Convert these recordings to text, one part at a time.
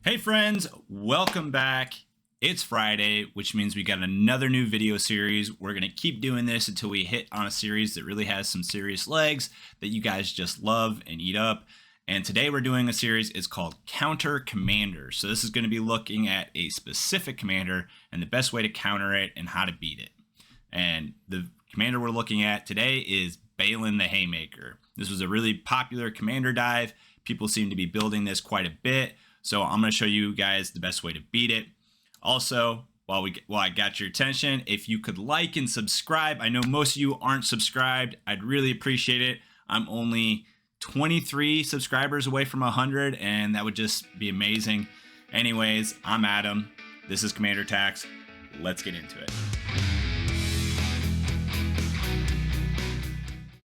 Hey friends, welcome back. It's Friday, which means we got another new video series. We're going to keep doing this until we hit on a series that really has some serious legs that you guys just love and eat up. And today we're doing a series, it's called Counter Commander. So this is going to be looking at a specific commander and the best way to counter it and how to beat it. And the commander we're looking at today is Baylen the Haymaker. This was a really popular commander dive. People seem to be building this quite a bit. So I'm going to show you guys the best way to beat it. Also, while I got your attention, if you could like and subscribe, I know most of you aren't subscribed. I'd really appreciate it. I'm only 23 subscribers away from 100, and that would just be amazing. Anyways, I'm Adam. This is Commander Tax. Let's get into it.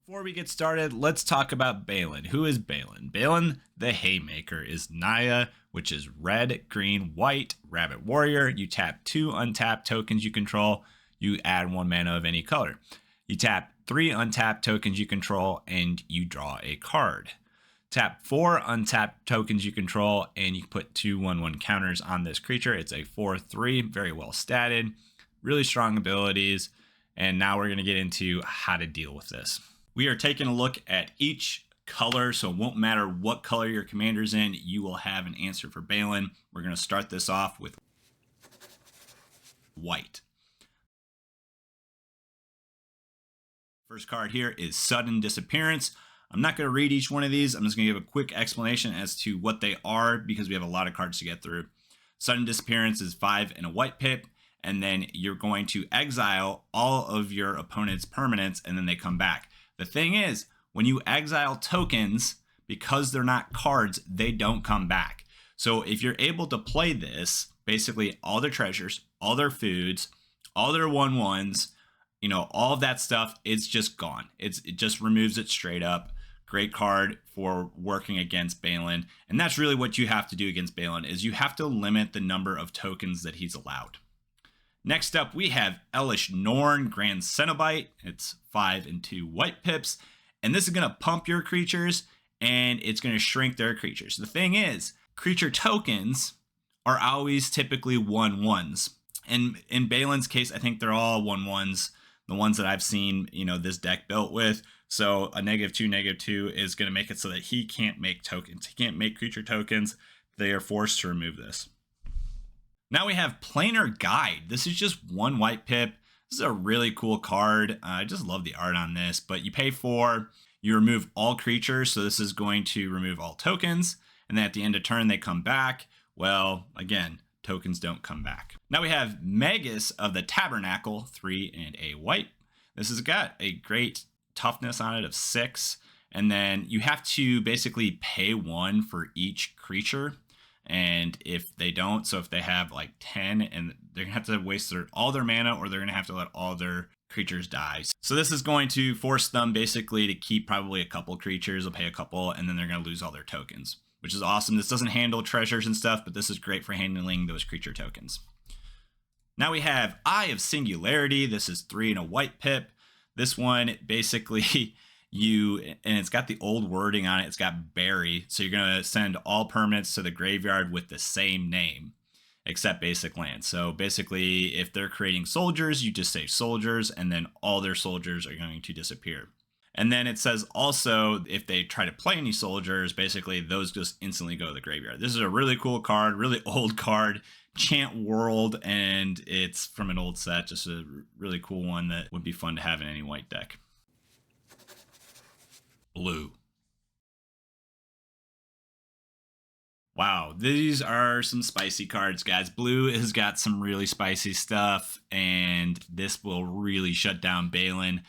Before we get started, let's talk about Baylen. Who is Baylen? Baylen the Haymaker is Naya, which is red, green, white, rabbit warrior. You tap 2 untapped tokens you control. You add 1 mana of any color. You tap 3 untapped tokens you control and you draw a card. Tap 4 untapped tokens you control and you put 2 1/1 counters on this creature. It's a 4/3, very well statted, really strong abilities. And now we're going to get into how to deal with this. We are taking a look at each color, so it won't matter what color your commander's in, you will have an answer for Baylen. We're going to start this off with white. First card here is Sudden Disappearance. I'm not going to read each one of these. I'm just going to give a quick explanation as to what they are because we have a lot of cards to get through. Sudden Disappearance is 5 and a white pip, and then you're going to exile all of your opponent's permanents and then they come back. The thing is, when you exile tokens, because they're not cards, they don't come back. So if you're able to play this, basically all their treasures, all their foods, all their 1/1s, all of that stuff, it's just gone. It just removes it straight up. Great card for working against Baylen. And that's really what you have to do against Baylen, is you have to limit the number of tokens that he's allowed. Next up, we have Elesh Norn, Grand Cenobite. It's 5 and 2 white pips. And this is going to pump your creatures, and it's going to shrink their creatures. The thing is, creature tokens are always typically 1/1s. And in Baylen's case, I think they're all 1/1s, the ones that I've seen, this deck built with. So a -2/-2 is going to make it so that he can't make tokens. He can't make creature tokens. They are forced to remove this. Now we have Planar Guide. This is just 1 white pip. This is a really cool card. I just love the art on this, but you pay 4, you remove all creatures. So this is going to remove all tokens. And then at the end of turn, they come back. Well, again, tokens don't come back. Now we have Magus of the Tabernacle, 3 and a white. This has got a great toughness on it of 6. And then you have to basically pay 1 for each creature. And if they don't, so if they have like 10, and they're gonna have to waste all their mana, or they're gonna have to let all their creatures die. So this is going to force them basically to keep probably a couple creatures. They'll pay a couple, and then they're gonna lose all their tokens, which is awesome. This doesn't handle treasures and stuff, but this is great for handling those creature tokens. Now we have Eye of Singularity. This is 3 and a white pip. This one basically and it's got the old wording on it. It's got bury. So you're going to send all permanents to the graveyard with the same name, except basic land. So basically, if they're creating soldiers, you just say soldiers, and then all their soldiers are going to disappear. And then it says also, if they try to play any soldiers, basically those just instantly go to the graveyard. This is a really cool card, really old card, Chant World, and it's from an old set. Just a really cool one that would be fun to have in any white deck. Blue. Wow, these are some spicy cards, guys. Blue has got some really spicy stuff, and this will really shut down Baylen.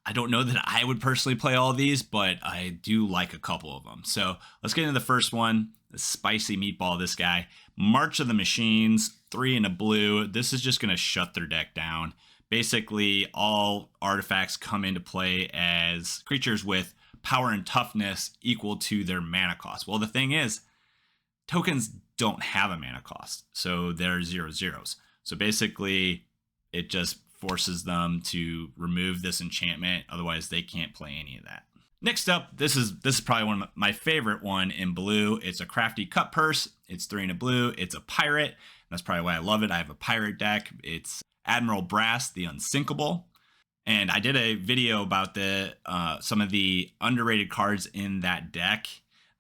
I don't know that I would personally play all these, but I do like a couple of them. So let's get into the first one, the spicy meatball, this guy. March of the Machines, 3 and a blue. This is just going to shut their deck down. Basically, all artifacts come into play as creatures with power and toughness equal to their mana cost. Well, the thing is, tokens don't have a mana cost, so they're 0/0s. So basically, it just forces them to remove this enchantment. Otherwise, they can't play any of that. Next up, this is probably one of my favorite one in blue. It's a crafty cut purse. It's 3 in a blue. It's a pirate. That's probably why I love it. I have a pirate deck. It's Admiral Brass, the Unsinkable. And I did a video about the some of the underrated cards in that deck.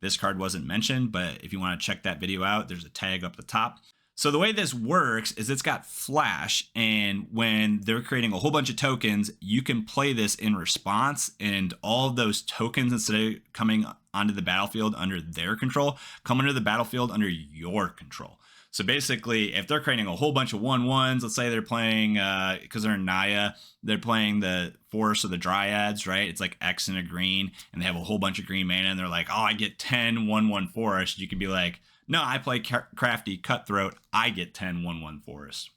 This card wasn't mentioned, but if you want to check that video out, there's a tag up the top. So the way this works is it's got flash, and when they're creating a whole bunch of tokens, you can play this in response, and all of those tokens, instead of coming onto the battlefield under their control, come under the battlefield under your control. So basically, if they're creating a whole bunch of 1/1s, let's say they're playing, because they're in Naya, they're playing the Forest of the Dryads, right? It's like X and a green, and they have a whole bunch of green mana, and they're like, oh, I get 10 1/1 Forest. You can be like, no, I play Crafty Cutthroat. I get 10 1/1 Forest.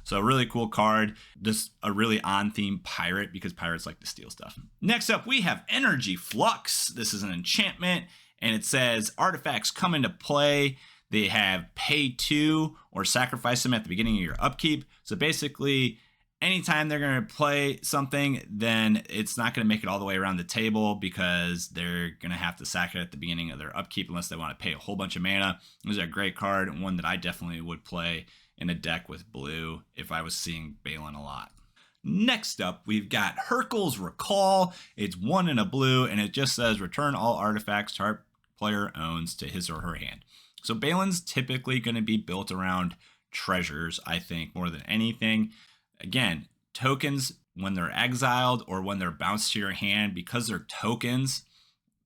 So a really cool card. Just a really on-theme pirate, because pirates like to steal stuff. Next up, we have Energy Flux. This is an enchantment, and it says artifacts come into play. They have pay 2 or sacrifice them at the beginning of your upkeep. So basically, anytime they're going to play something, then it's not going to make it all the way around the table, because they're going to have to sack it at the beginning of their upkeep unless they want to pay a whole bunch of mana. This is a great card, and one that I definitely would play in a deck with blue if I was seeing Baylen a lot. Next up, we've got Hurkyl's Recall. It's 1 in a blue, and it just says return all artifacts target player owns to his or her hand. So Baylen's typically going to be built around treasures, I think, more than anything. Again, tokens, when they're exiled or when they're bounced to your hand, because they're tokens,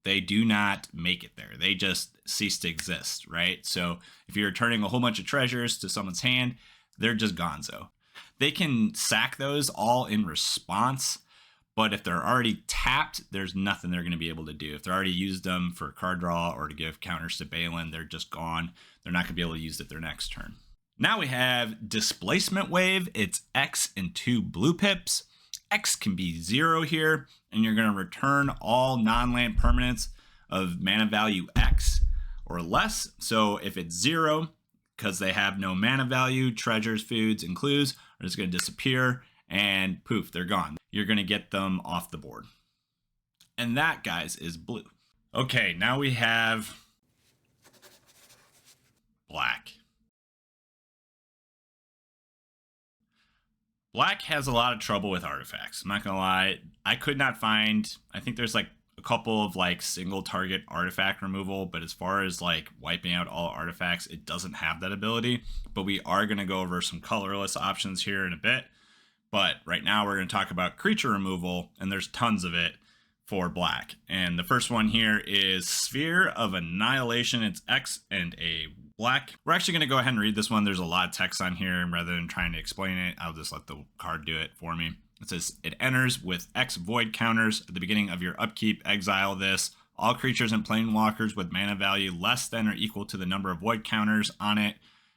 they do not make it there. They just cease to exist, right? So if you're returning a whole bunch of treasures to someone's hand, they're just gonzo. They can sack those all in response, but if they're already tapped, there's nothing they're going to be able to do. If they're already used them for card draw or to give counters to Baylen, they're just gone. They're not going to be able to use it their next turn. Now we have Displacement Wave. It's X and 2 blue pips. X can be 0 here, and you're going to return all non-land permanents of mana value X or less. So if it's 0, because they have no mana value, treasures, foods, and clues are just going to disappear, and poof, they're gone. You're going to get them off the board. And that, guys, is blue. Okay, now we have black. Black has a lot of trouble with artifacts. I'm not gonna lie. I could not find, I think there's like a couple of like single target artifact removal, but as far as like wiping out all artifacts, it doesn't have that ability. But we are gonna go over some colorless options here in a bit. But right now we're gonna talk about creature removal, and there's tons of it for black. And the first one here is Sphere of Annihilation. It's X and a black. We're actually going to go ahead and read this one. There's a lot of text on here, and rather than trying to explain it, I'll just let the card do it for me. It says, it enters with X void counters at the beginning of your upkeep. Exile this. All creatures and planeswalkers with mana value less than or equal to the number of void counters on it,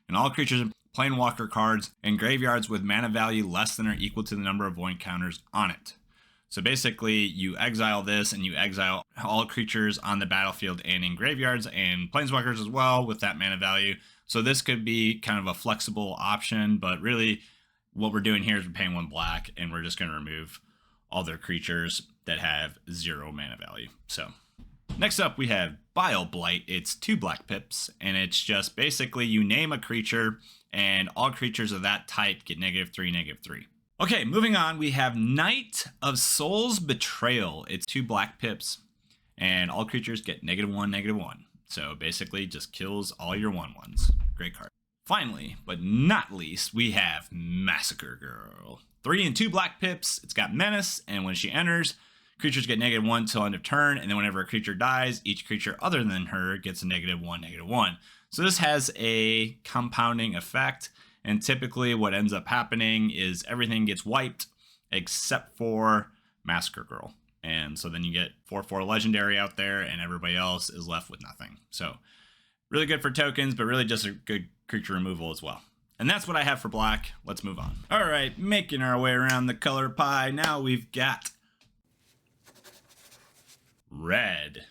and all creatures and planewalker cards and graveyards with mana value less than or equal to the number of void counters on it. So basically, you exile this, and you exile all creatures on the battlefield and in graveyards, and planeswalkers as well with that mana value. So this could be kind of a flexible option, but really what we're doing here is we're paying 1 black, and we're just going to remove all their creatures that have 0 mana value. So next up, we have Bile Blight. It's 2 black pips, and it's just basically you name a creature, and all creatures of that type get -3, -3. Okay, moving on, we have Knight of Soul's Betrayal. It's 2 black pips, and all creatures get -1, -1. So basically just kills all your 1/1s. Great card. Finally, but not least, we have Massacre Girl. 3 and 2 black pips. It's got Menace, and when she enters, creatures get -1 till end of turn, and then whenever a creature dies, each creature other than her gets a -1, -1. So this has a compounding effect. And typically what ends up happening is everything gets wiped except for Massacre Girl. And so then you get 4/4 legendary out there, and everybody else is left with nothing. So really good for tokens, but really just a good creature removal as well. And that's what I have for black. Let's move on. All right, making our way around the color pie. Now we've got red.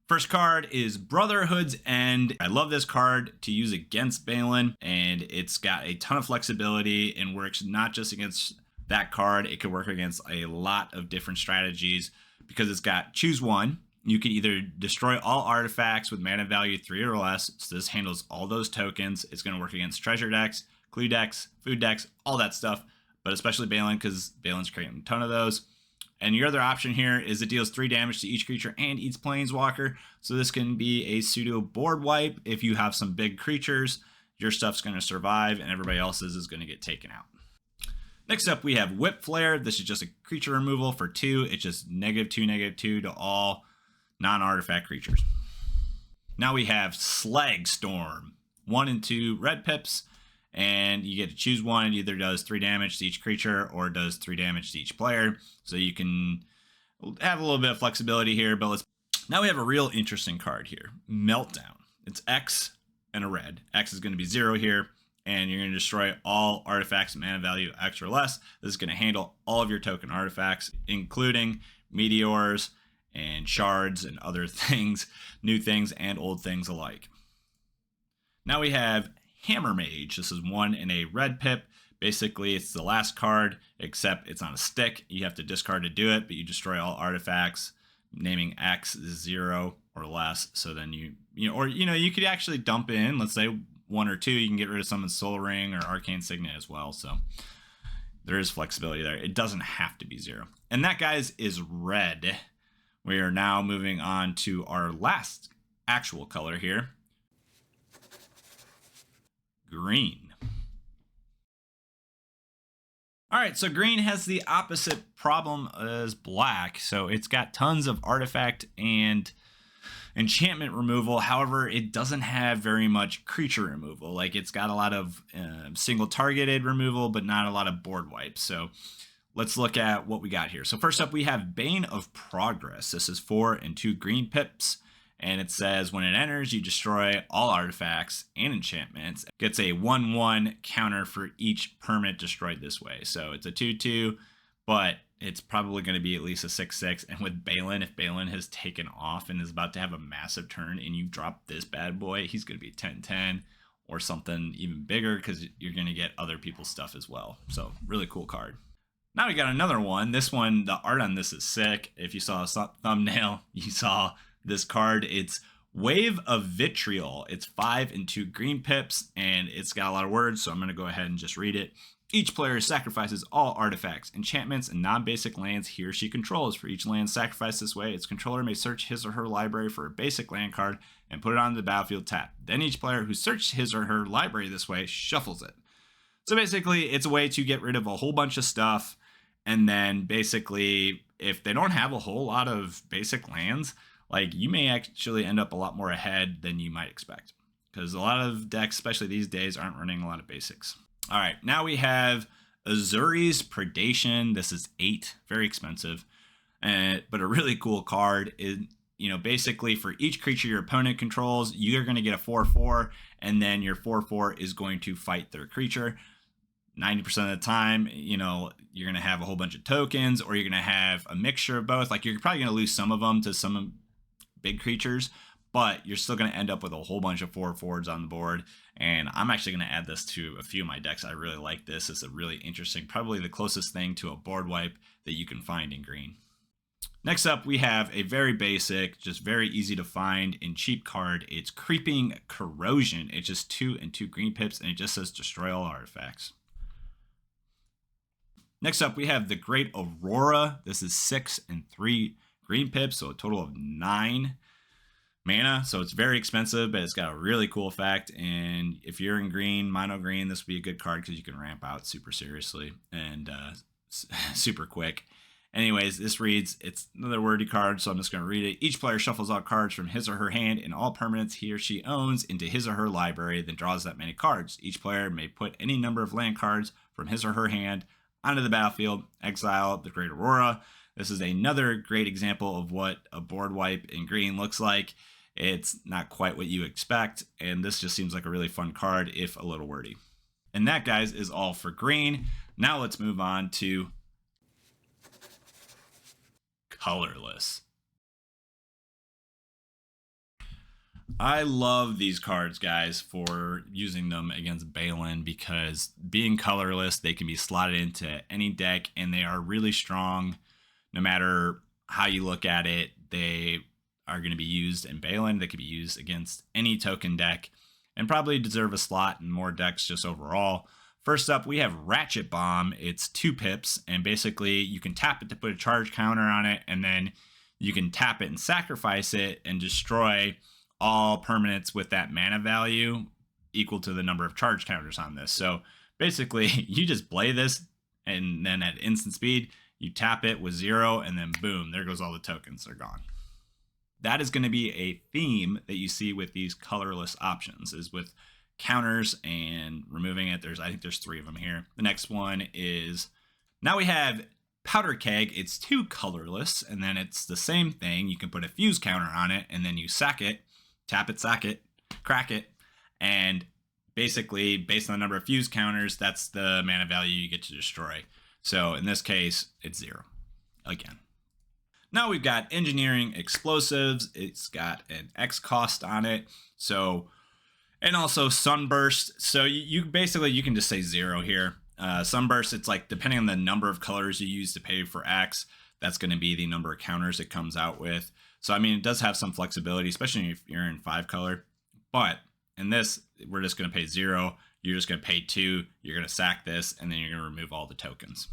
First card is Brotherhood's End. I love this card to use against Baylen, and it's got a ton of flexibility and works not just against That card, it could work against a lot of different strategies because it's got choose one. You can either destroy all artifacts with mana value 3 or less. So this handles all those tokens. It's going to work against treasure decks, clue decks, food decks, all that stuff. But especially Baylen, because Baylen's creating a ton of those. And your other option here is it deals 3 damage to each creature and each planeswalker. So this can be a pseudo board wipe. If you have some big creatures, your stuff's going to survive and everybody else's is going to get taken out. Next up, we have Whip Flare. This is just a creature removal for 2. It's just -2/-2 to all non-artifact creatures. Now we have Slag Storm. 1 and 2 red pips, and you get to choose one. It either does 3 damage to each creature or does 3 damage to each player. So you can have a little bit of flexibility here, but now we have a real interesting card here. Meltdown. It's X and a red. X is going to be 0 here, and you're going to destroy all artifacts at mana value X or less. This is going to handle all of your token artifacts, including meteors and shards and other things, new things and old things alike. Now we have Hammer Mage. This is 1 in a red pip. Basically, it's the last card, except it's on a stick. You have to discard to do it, but you destroy all artifacts, naming X is 0 or less. So then you could actually dump in, let's say 1 or 2. You can get rid of someone's Soul Ring or Arcane Signet as well. So there is flexibility there. It doesn't have to be 0. And that, guys, is red. We are now moving on to our last actual color here. Green. All right, so green has the opposite problem as black. So it's got tons of artifact and enchantment removal. However, it doesn't have very much creature removal. Like, it's got a lot of single targeted removal, but not a lot of board wipes. So let's look at what we got here. So first up, we have Bane of Progress. This is 4 and 2 green pips. And it says when it enters, you destroy all artifacts and enchantments. It gets a 1/1 counter for each permanent destroyed this way. So it's a 2/2, but it's probably going to be at least a 6/6. And with Baylen, if Baylen has taken off and is about to have a massive turn and you drop this bad boy, he's going to be 10/10 or something even bigger because you're going to get other people's stuff as well. So really cool card. Now we got another one. This one, the art on this is sick. If you saw a thumbnail, you saw this card. It's Wave of Vitriol. It's 5 and 2 green pips, and it's got a lot of words, so I'm going to go ahead and just read it. Each player sacrifices all artifacts, enchantments, and non-basic lands he or she controls. For each land sacrificed this way, its controller may search his or her library for a basic land card and put it on the battlefield tapped. Then each player who searched his or her library this way shuffles it. So basically, it's a way to get rid of a whole bunch of stuff, and then basically, if they don't have a whole lot of basic lands, like, you may actually end up a lot more ahead than you might expect, because a lot of decks, especially these days, aren't running a lot of basics. All right, now we have Azuri's Predation. This is 8, very expensive, but a really cool card. Basically for each creature your opponent controls, you're going to get a 4/4, and then your 4/4 is going to fight their creature. 90% of the time, you're going to have a whole bunch of tokens, or you're going to have a mixture of both. Like, you're probably going to lose some of them to some big creatures, but you're still going to end up with a whole bunch of 4/4s on the board. And I'm actually going to add this to a few of my decks. I really like this. It's a really interesting, probably the closest thing to a board wipe that you can find in green. Next up, we have a very basic, just very easy to find and cheap card. It's Creeping Corrosion. It's just 2 and 2 green pips, and it just says destroy all artifacts. Next up, we have the Great Aurora. This is 6 and 3 green pips, so a total of 9 mana. So it's very expensive, but it's got a really cool effect. And if you're in green, mono green, this would be a good card because you can ramp out super seriously and super quick. Anyways, this reads, it's another wordy card, so I'm just going to read it. Each player shuffles out cards from his or her hand and all permanents he or she owns into his or her library, then draws that many cards. Each player may put any number of land cards from his or her hand onto the battlefield, exile the Great Aurora. This is another great example of what a board wipe in green looks like. It's not quite what you expect, and this just seems like a really fun card, if a little wordy. And that, guys, is all for green. Now let's move on to Colorless. I love these cards, guys, for using them against Baylen because being colorless, they can be slotted into any deck and they are really strong no matter how you look at it. They are going to be used in Baylen. They could be used against any token deck and probably deserve a slot in more decks just overall. First up, we have Ratchet Bomb. It's 2 pips, and basically you can tap it to put a charge counter on it, and then you can tap it and sacrifice it and destroy all permanents with that mana value equal to the number of charge counters on this. So basically, you just play this, and then at instant speed, you tap it with 0, and then boom, there goes all the tokens. They're gone. That is going to be a theme that you see with these colorless options, is with counters and removing it. I think there's 3 of them here. The next one is, now we have Powder Keg. It's 2 colorless, and then it's the same thing. You can put a fuse counter on it, and then you sack it, tap it, sack it, crack it, and basically, based on the number of fuse counters, that's the mana value you get to destroy. So in this case, it's 0 again. Now we've got Engineering Explosives. It's got an X cost on it. So, and also Sunburst. So you basically, you can just say 0 here. Sunburst, it's like depending on the number of colors you use to pay for X, that's going to be the number of counters it comes out with. So, I mean, it does have some flexibility, especially if you're in 5 color. But in this, we're just going to pay 0. You're just going to pay 2. You're going to sack this, and then you're going to remove all the tokens.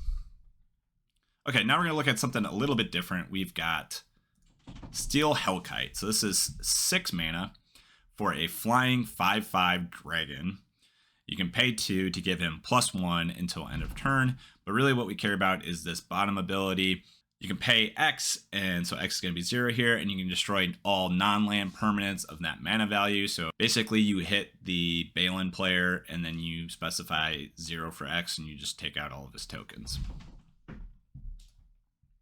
Okay, now we're going to look at something a little bit different. We've got Steel Hellkite. So this is 6 mana for a flying 5/5 dragon. You can pay 2 to give him +1 until end of turn. But really what we care about is this bottom ability. You can pay X, and so X is going to be 0 here, and you can destroy all non-land permanents of that mana value. So basically you hit the Baylen player, and then you specify 0 for X, and you just take out all of his tokens.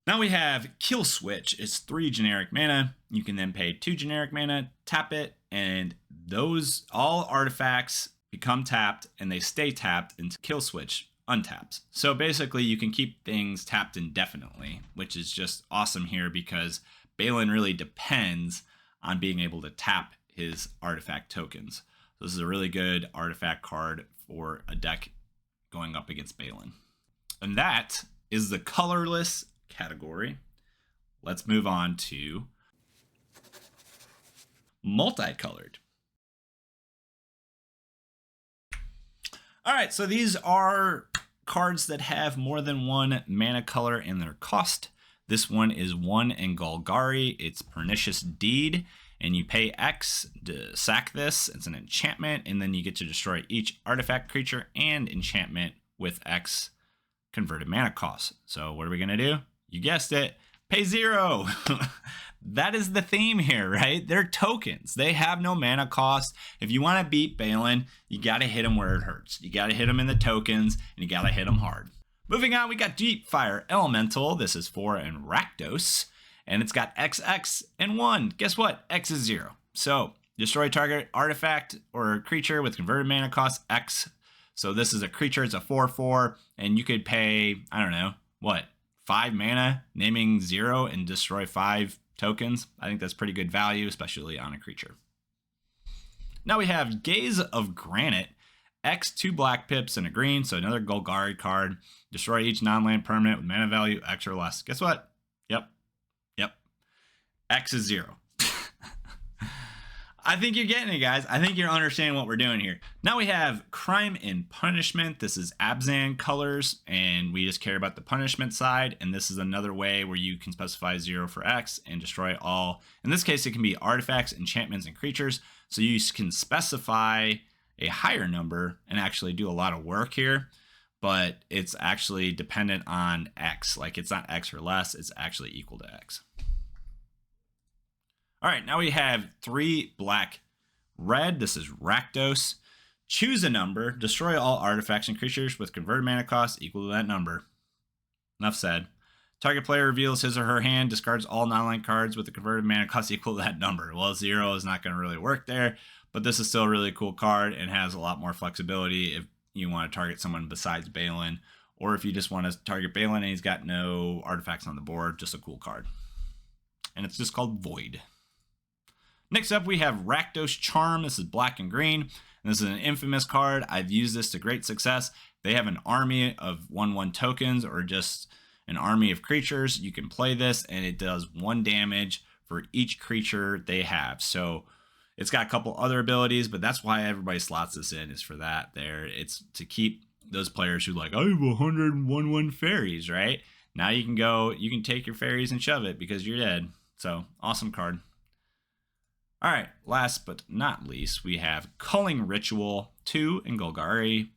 Now we have Kill Switch. It's 3 generic mana. You can then pay 2 generic mana, tap it, and those all artifacts become tapped, and they stay tapped until Kill Switch untaps. So basically you can keep things tapped indefinitely, which is just awesome here because Baylen really depends on being able to tap his artifact tokens. So this is a really good artifact card for a deck going up against Baylen. And that is the colorless category. Let's move on to multicolored. All right, so these are cards that have more than 1 mana color in their cost. This one is 1 in Golgari. It's Pernicious Deed, and you pay X to sack this. It's an enchantment, and then you get to destroy each artifact, creature, and enchantment with X converted mana cost. So what are we going to do? You guessed it, pay 0. That is the theme here, right? They're tokens. They have no mana cost. If you want to beat Baylen, you got to hit them where it hurts. You got to hit them in the tokens, and you got to hit them hard. Moving on, we got Deep Fire Elemental. This is 4 in Rakdos, and it's got XX and 1. Guess what? X is 0. So destroy target artifact or creature with converted mana cost X. So this is a creature. It's a 4/4, and you could pay, I don't know, what? 5 mana, naming 0 and destroy 5 tokens. I think that's pretty good value, especially on a creature. Now we have Gaze of Granite. X, 2 black pips and a green, so another Golgari card. Destroy each non-land permanent with mana value X or less. Guess what? Yep. X is 0. I think you're getting it, guys. I think you're understanding what we're doing here. Now we have Crime and Punishment. This is Abzan colors, and we just care about the punishment side. And this is another way where you can specify 0 for X and destroy all. In this case, it can be artifacts, enchantments, and creatures. So you can specify a higher number and actually do a lot of work here. But it's actually dependent on X. Like, it's not X or less. It's actually equal to X. All right, now we have 3 black red. This is Rakdos. Choose a number. Destroy all artifacts and creatures with converted mana cost equal to that number. Enough said. Target player reveals his or her hand, discards all non-land cards with a converted mana cost equal to that number. Well, 0 is not going to really work there, but this is still a really cool card and has a lot more flexibility if you want to target someone besides Baylen, or if you just want to target Baylen and he's got no artifacts on the board, just a cool card. And it's just called Void. Next up, we have Rakdos Charm. This is black and green. And this is an infamous card. I've used this to great success. They have an army of 1/1 tokens or just an army of creatures. You can play this and it does 1 damage for each creature they have. So it's got a couple other abilities, but that's why everybody slots this in, is for that there. It's to keep those players who like, I have 101 fairies, right? Now you can go, you can take your fairies and shove it because you're dead. So awesome card. All right, last but not least, we have Culling Ritual 2 in Golgari.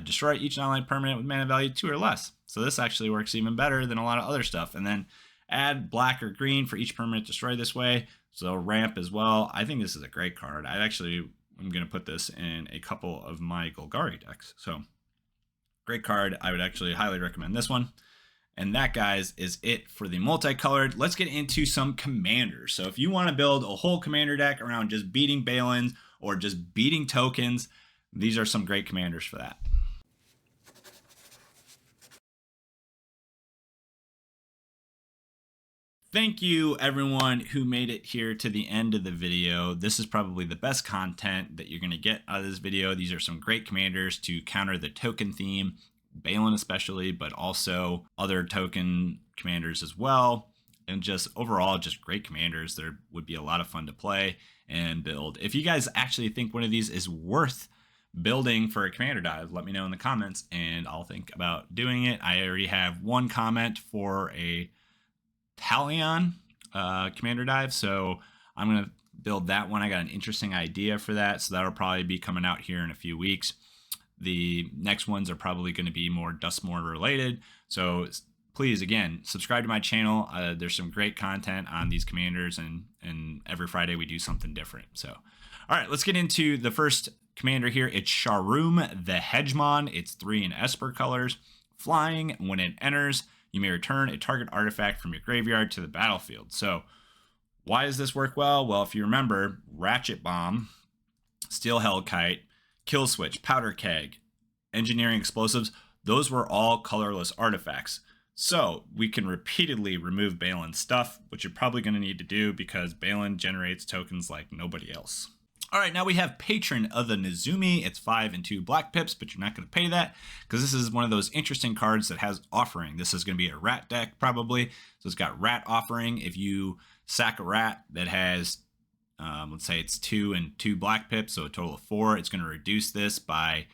Destroy each non-land permanent with mana value 2 or less. So this actually works even better than a lot of other stuff. And then add black or green for each permanent destroyed this way. So ramp as well. I think this is a great card. I actually am going to put this in a couple of my Golgari decks. So great card. I would actually highly recommend this one. And that, guys, is it for the multicolored. Let's get into some commanders. So if you want to build a whole commander deck around just beating Baylen or just beating tokens, these are some great commanders for that. Thank you everyone who made it here to the end of the video. This is probably the best content that you're going to get out of this video. These are some great commanders to counter the token theme, Baylen especially, but also other token commanders as well. And just overall, just great commanders. There would be a lot of fun to play and build. If you guys actually think one of these is worth building for a commander dive, let me know in the comments and I'll think about doing it. I already have one comment for a Talion commander dive, so I'm going to build that one. I got an interesting idea for that, so that'll probably be coming out here in a few weeks. The next ones are probably going to be more Dustmore related, so please, again, subscribe to my channel. There's some great content on these commanders, and every Friday we do something different. So, all right, let's get into the first commander here. It's Sharuum the Hegemon. It's 3 in Esper colors. Flying, when it enters, you may return a target artifact from your graveyard to the battlefield. So why does this work well? Well, if you remember, Ratchet Bomb, Steel Hellkite, Kill Switch, Powder Keg, Engineering Explosives, those were all colorless artifacts. So we can repeatedly remove Baylen's stuff, which you're probably going to need to do because Baylen generates tokens like nobody else. All right, now we have Patron of the Nezumi. It's 5 and 2 black pips, but you're not going to pay that because this is one of those interesting cards that has offering. This is going to be a rat deck probably. So it's got rat offering. If you sack a rat that has, let's say it's 2 and 2 black pips, so a total of 4, it's going to reduce this by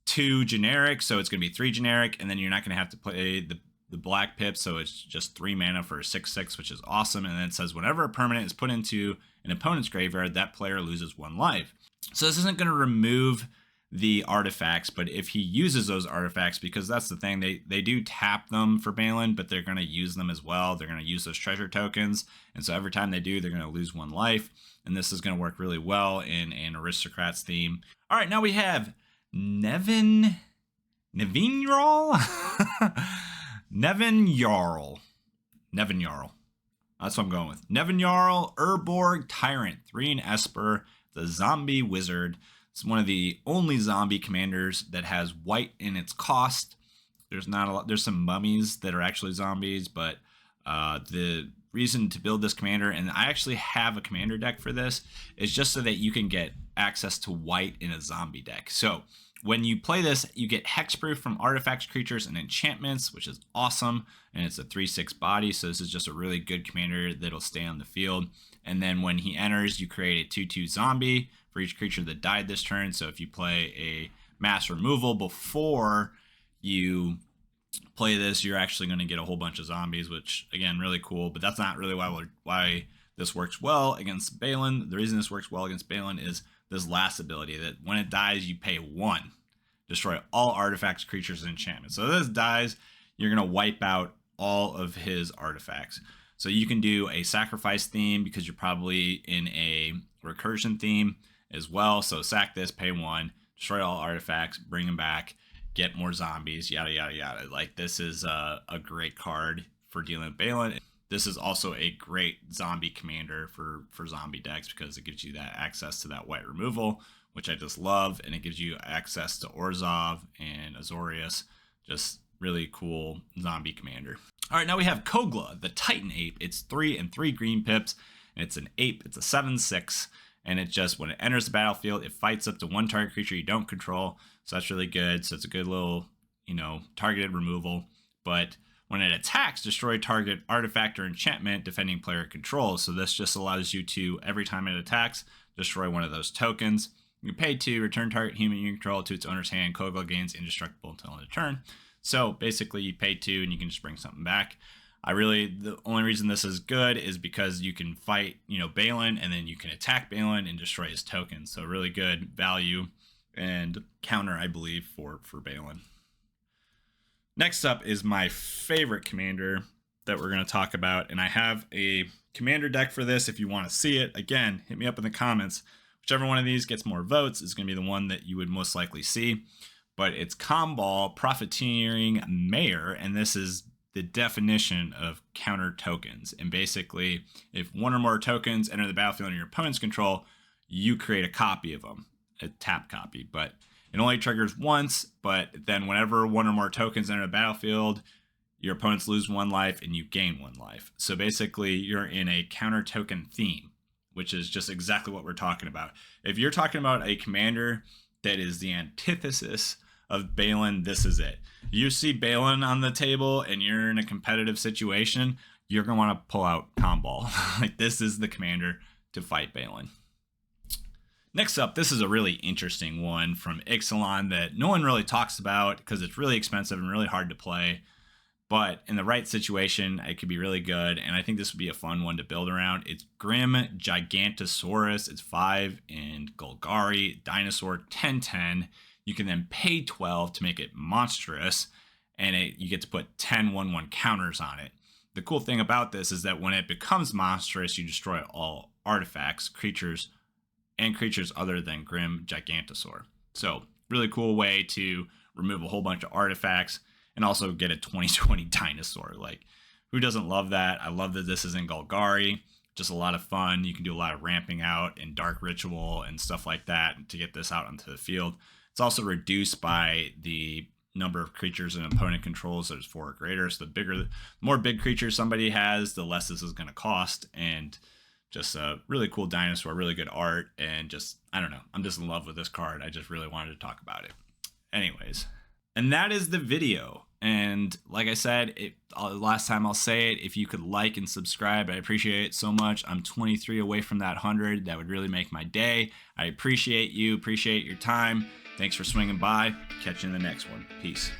2 generic. So it's going to be 3 generic, and then you're not going to have to play the black pip, so it's just 3 mana for a 6/6, which is awesome. And then it says whenever a permanent is put into an opponent's graveyard, that player loses 1 life. So this isn't going to remove the artifacts, but if he uses those artifacts, because that's the thing, they do tap them for Baylen, but they're going to use them as well. They're going to use those treasure tokens, and so every time they do, they're going to lose 1 life. And this is going to work really well in an aristocrats theme. All right, now we have Nevin Jarl. Nevin Jarl. That's what I'm going with. Nevin Jarl, Urborg Tyrant, 3 in Esper, the zombie wizard. It's one of the only zombie commanders that has white in its cost. There's not a lot. There's some mummies that are actually zombies, but the reason to build this commander, and I actually have a commander deck for this, is just so that you can get access to white in a zombie deck. So when you play this, you get hexproof from artifacts, creatures, and enchantments, which is awesome. And it's a 3/6 body, so this is just a really good commander that'll stay on the field. And then when he enters, you create a 2/2 zombie for each creature that died this turn. So if you play a mass removal before you play this, you're actually going to get a whole bunch of zombies, which, again, really cool. But that's not really why this works well against Baylen. The reason this works well against Baylen is this last ability that when it dies, you pay 1. Destroy all artifacts, creatures, and enchantments. So this dies, you're going to wipe out all of his artifacts. So you can do a sacrifice theme because you're probably in a recursion theme as well. So sack this, pay 1, destroy all artifacts, bring them back, get more zombies, yada, yada, yada. Like, this is a great card for dealing with Baylen. This is also a great zombie commander for zombie decks because it gives you that access to that white removal, which I just love, and it gives you access to Orzhov and Azorius. Just really cool zombie commander. All right, now we have Kogla, the Titan Ape. It's 3 and 3 green pips. It's an ape. It's a 7/6. And it just, when it enters the battlefield, it fights up to one target creature you don't control. So that's really good. So it's a good little, targeted removal. But when it attacks, destroy target artifact or enchantment defending player control. So this just allows you to, every time it attacks, destroy one of those tokens. You pay 2, return target human you control to its owner's hand. Colorless gains indestructible until end of turn. So basically you pay 2 and you can just bring something back. The only reason this is good is because you can fight, Baylen, and then you can attack Baylen and destroy his tokens. So really good value and counter, I believe, for Baylen. Next up is my favorite commander that we're going to talk about. And I have a commander deck for this. If you want to see it, again, hit me up in the comments. Whichever one of these gets more votes is going to be the one that you would most likely see. But it's Comball Profiteering Mayor, and this is the definition of counter tokens. And basically, if one or more tokens enter the battlefield under your opponent's control, you create a copy of them, a tap copy. But it only triggers once, but then whenever one or more tokens enter the battlefield, your opponents lose 1 life and you gain 1 life. So basically, you're in a counter token theme, which is just exactly what we're talking about. If you're talking about a commander that is the antithesis of Baylen, this is it. You see Baylen on the table and you're in a competitive situation, you're going to want to pull out Comball. Like, this is the commander to fight Baylen. Next up, this is a really interesting one from Ixalan that no one really talks about because it's really expensive and really hard to play. But in the right situation, it could be really good. And I think this would be a fun one to build around. It's Grim Gigantosaurus. It's 5 in Golgari, dinosaur, 10/10. You can then pay 12 to make it monstrous, and you get to put 10 1/1 counters on it. The cool thing about this is that when it becomes monstrous, you destroy all artifacts, creatures, and creatures other than Grim Gigantosaur. So really cool way to remove a whole bunch of artifacts and also get a 20/20 dinosaur. Like, who doesn't love that? I love that this is in Golgari. Just a lot of fun. You can do a lot of ramping out and Dark Ritual and stuff like that to get this out onto the field. It's also reduced by the number of creatures an opponent controls. There's 4 or greater. So the more big creatures somebody has, the less this is going to cost. And just a really cool dinosaur, really good art. And just, I don't know, I'm just in love with this card. I just really wanted to talk about it. Anyways, and that is the video. And like I said, last time I'll say it, if you could like and subscribe, I appreciate it so much. I'm 23 away from that 100. That would really make my day. I appreciate you, appreciate your time. Thanks for swinging by. Catch you in the next one. Peace.